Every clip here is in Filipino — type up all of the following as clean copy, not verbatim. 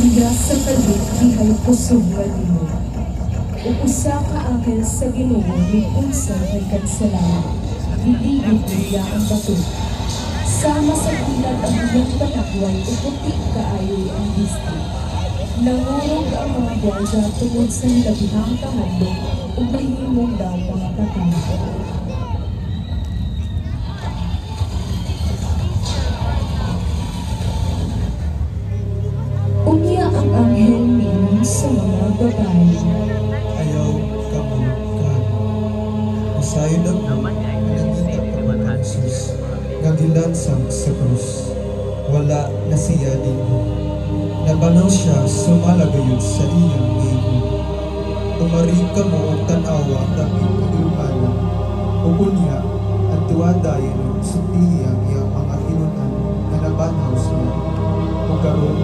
Anda sa kalit dihay pusog nga limo. Ug usa ka anghel sa Ginoo nag-unsa kay kansalanan. Giligid niya ang bato. Sama sa ilad ang iyang panakway o puti kaayoy ang distri. Nangurog ang mga gwardiya tungod sa nilabihang kahadlok ug mahimong daw mga katao. Unya ang anghel niingon sa mga babae. Ayaw kamulukan. Masayod ang nanangita pa ng Jesus. Nagilansang sa krus. Wala na siya dito. Nabanaw siya sumalagayod sa iyang ego. Umari ka mo ang tanawa ang daming kadulmanan. Ugunya at tuwadayan ng sutihi ang iyang mga hinunan na nabanaw siya. O karon,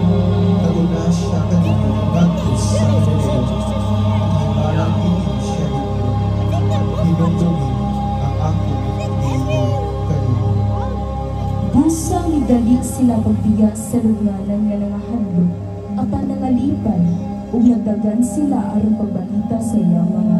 nauna siya kanina nagkos sa kanila. Ang himalang inin siya dito. Hinundungin ang akong ego kanina. Busang idali sila pagbiya sa lunganan nga nangahadlok apan nangalipay ug nagdagan sila aron pagbalita sa iyang mga